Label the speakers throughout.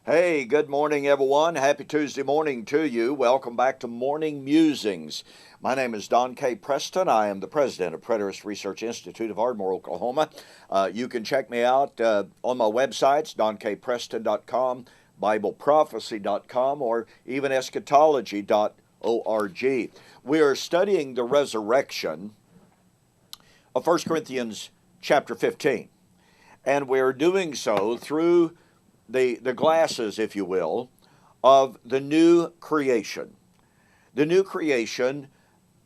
Speaker 1: Hey, good morning, everyone. Happy Tuesday morning to you. Welcome back to Morning Musings. My name is Don K. Preston. I am the president of Preterist Research Institute of Ardmore, Oklahoma. You can check me out on my websites, donkpreston.com, bibleprophecy.com, or even eschatology.org. We are studying the resurrection of 1 Corinthians chapter 15, and we're doing so through the glasses, if you will, of the new creation. The new creation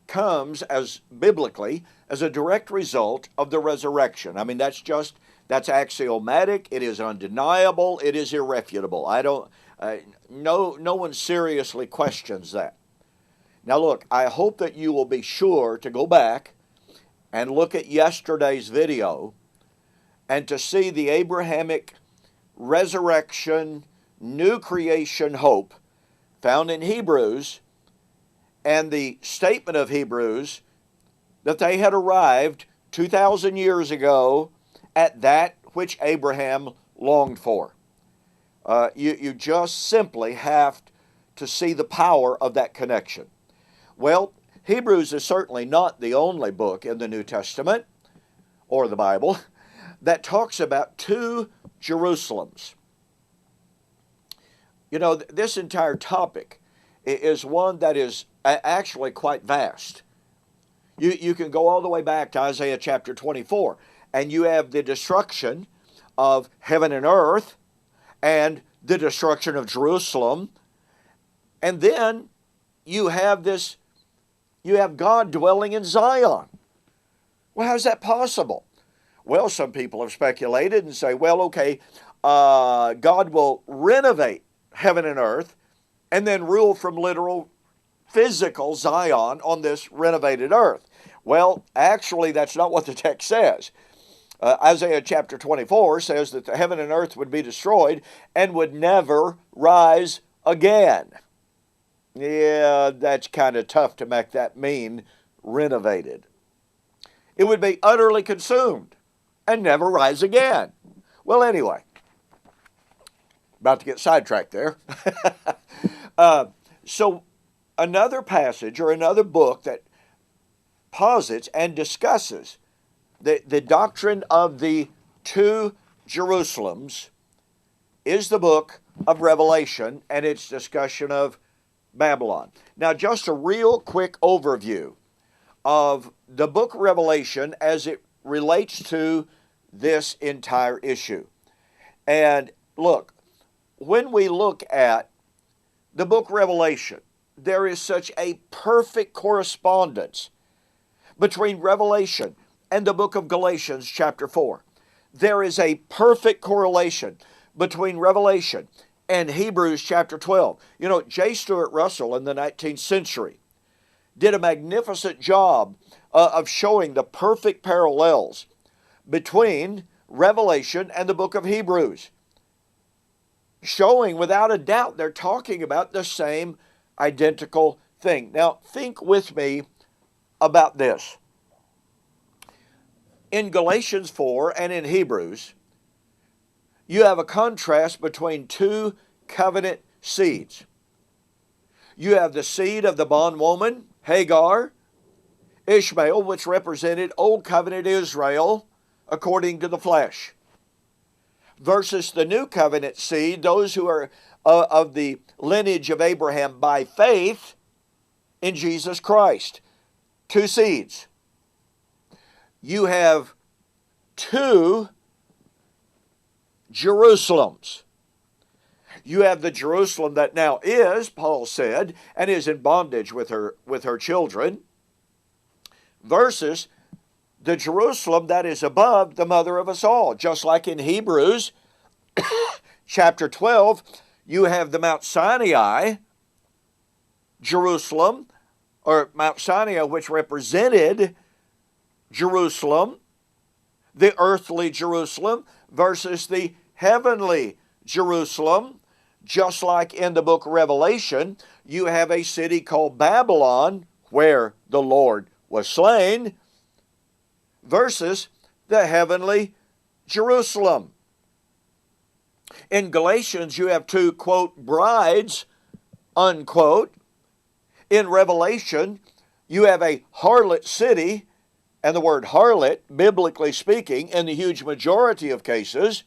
Speaker 1: comes as biblically as a direct result of the resurrection. I mean, that's axiomatic, it is undeniable, it is irrefutable. No one seriously questions that. Now look, I hope that you will be sure to go back and look at yesterday's video and to see the Abrahamic resurrection, new creation hope found in Hebrews, and the statement of Hebrews that they had arrived 2,000 years ago at that which Abraham longed for. You just simply have to see the power of that connection. Well, Hebrews is certainly not the only book in the New Testament or the Bible that talks about two Jerusalems. You know, this entire topic is one that is actually quite vast. You can go all the way back to Isaiah chapter 24, and you have the destruction of heaven and earth, and the destruction of Jerusalem, and then you have God dwelling in Zion. Well, how's that possible? Well, some people have speculated and say, well, okay, God will renovate heaven and earth and then rule from literal physical Zion on this renovated earth. Well, actually, that's not what the text says. Isaiah chapter 24 says that the heaven and earth would be destroyed and would never rise again. Yeah, that's kind of tough to make that mean renovated. It would be utterly consumed and never rise again. Well, anyway, about to get sidetracked there. So another passage or another book that posits and discusses the doctrine of the two Jerusalems is the book of Revelation and its discussion of Babylon. Now, just a real quick overview of the book of Revelation as it relates to this entire issue. And look, when we look at the book of Revelation, there is such a perfect correspondence between Revelation and the book of Galatians chapter 4. There is a perfect correlation between Revelation and Hebrews chapter 12. You know, J. Stuart Russell in the 19th century did a magnificent job of showing the perfect parallels between Revelation and the book of Hebrews, showing without a doubt they're talking about the same identical thing. Now, think with me about this. In Galatians 4 and in Hebrews, you have a contrast between two covenant seeds. You have the seed of the bondwoman, Hagar, Ishmael, which represented Old Covenant Israel according to the flesh, versus the New Covenant seed, those who are of the lineage of Abraham by faith in Jesus Christ. Two seeds. You have two Jerusalems. You have the Jerusalem that now is, Paul said, and is in bondage with her children, versus the Jerusalem that is above, the mother of us all. Just like in Hebrews chapter 12, you have the Mount Sinai Jerusalem, or Mount Sinai, which represented Jerusalem, the earthly Jerusalem, versus the heavenly Jerusalem. Just like in the book of Revelation, you have a city called Babylon, where the Lord was slain, versus the heavenly Jerusalem. In Galatians, you have two, quote, brides, unquote. In Revelation, you have a harlot city, and the word harlot, biblically speaking, in the huge majority of cases,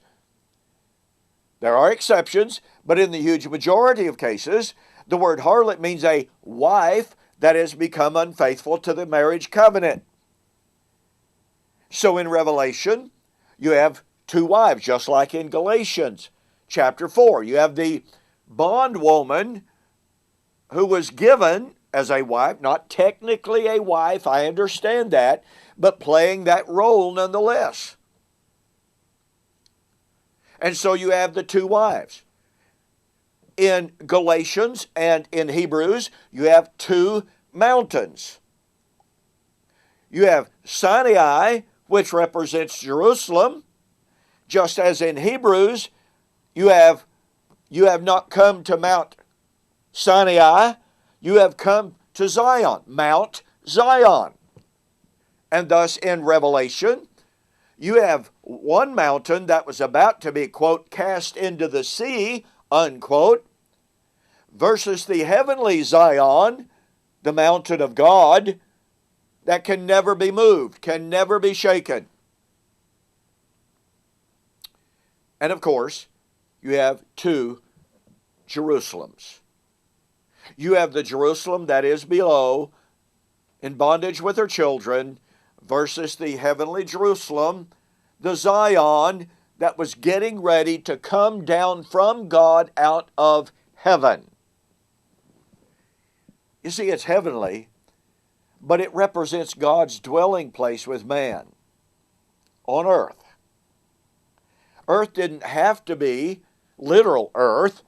Speaker 1: there are exceptions, but in the huge majority of cases, the word harlot means a wife that has become unfaithful to the marriage covenant. So in Revelation, you have two wives, just like in Galatians chapter 4. You have the bondwoman who was given as a wife, not technically a wife, I understand that, but playing that role nonetheless. And so you have the two wives. In Galatians and in Hebrews, you have two mountains. You have Sinai, which represents Jerusalem, just as in Hebrews, you have not come to Mount Sinai, you have come to Zion, Mount Zion. And thus in Revelation, you have one mountain that was about to be, quote, cast into the sea, unquote, versus the heavenly Zion, the mountain of God, that can never be moved, can never be shaken. And of course, you have two Jerusalems. You have the Jerusalem that is below, in bondage with her children, versus the heavenly Jerusalem, the Zion that was getting ready to come down from God out of heaven. You see, it's heavenly, but it represents God's dwelling place with man on earth. Earth didn't have to be literal earth,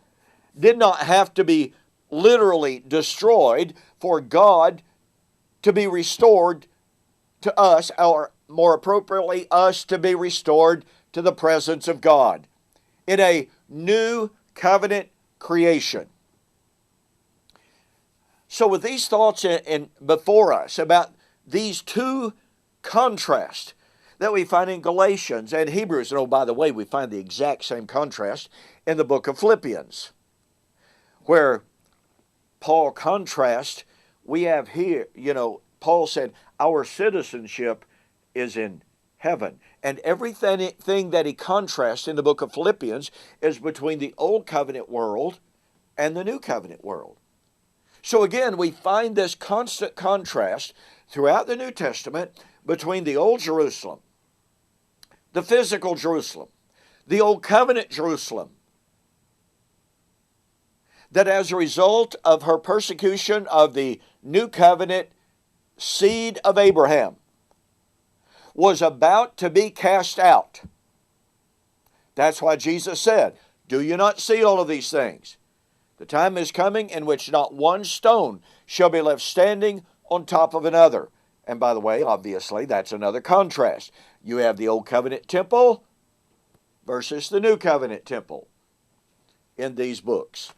Speaker 1: did not have to be literally destroyed for God to be restored to us, or more appropriately, us to be restored to the presence of God in a new covenant creation. So with these thoughts before us about these two contrasts that we find in Galatians and Hebrews, and oh, by the way, we find the exact same contrast in the book of Philippians, where Paul contrasts, we have here, Paul said, our citizenship is in heaven. And everything that he contrasts in the book of Philippians is between the old covenant world and the new covenant world. So again, we find this constant contrast throughout the New Testament between the old Jerusalem, the physical Jerusalem, the old covenant Jerusalem, that as a result of her persecution of the new covenant seed of Abraham was about to be cast out. That's why Jesus said, do you not see all of these things? The time is coming in which not one stone shall be left standing on top of another. And by the way, obviously, that's another contrast. You have the Old Covenant temple versus the New Covenant temple in these books.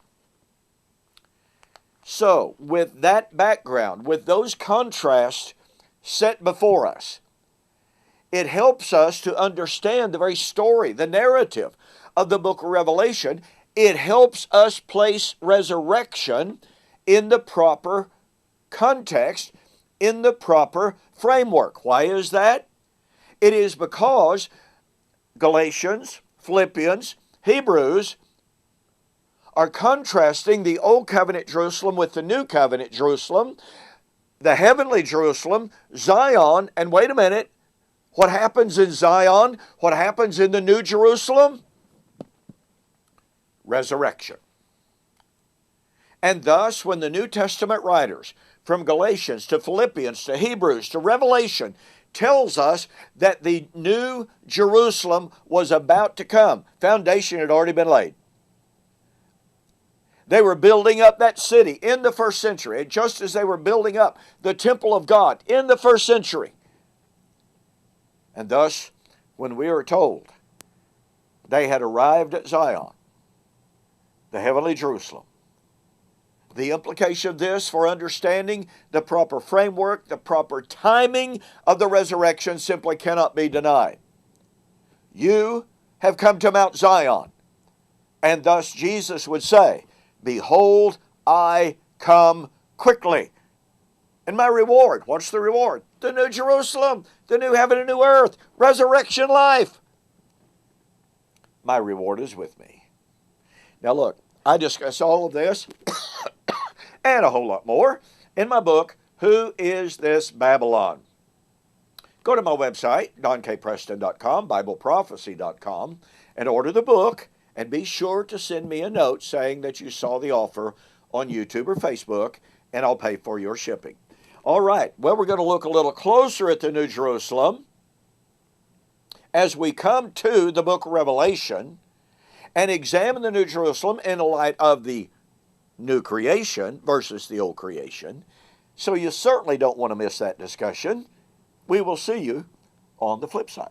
Speaker 1: So, with that background, with those contrasts set before us, it helps us to understand the very story, the narrative of the book of Revelation. It helps us place resurrection in the proper context, in the proper framework. Why is that? It is because Galatians, Philippians, Hebrews are contrasting the Old Covenant Jerusalem with the New Covenant Jerusalem, the heavenly Jerusalem, Zion, and wait a minute, what happens in Zion? What happens in the New Jerusalem? Resurrection. And thus, when the New Testament writers, from Galatians to Philippians to Hebrews to Revelation, tells us that the New Jerusalem was about to come, foundation had already been laid. They were building up that city in the first century, just as they were building up the temple of God in the first century. And thus, when we are told they had arrived at Zion, the heavenly Jerusalem, the implication of this for understanding the proper framework, the proper timing of the resurrection simply cannot be denied. You have come to Mount Zion. And thus Jesus would say, behold, I come quickly. And my reward, what's the reward? The New Jerusalem, the new heaven and new earth, resurrection life. My reward is with me. Now look, I discuss all of this and a whole lot more in my book, Who is This Babylon? Go to my website, donkpreston.com, bibleprophecy.com, and order the book, and be sure to send me a note saying that you saw the offer on YouTube or Facebook, and I'll pay for your shipping. All right, well, we're going to look a little closer at the New Jerusalem as we come to the book of Revelation and examine the New Jerusalem in the light of the new creation versus the old creation. So you certainly don't want to miss that discussion. We will see you on the flip side.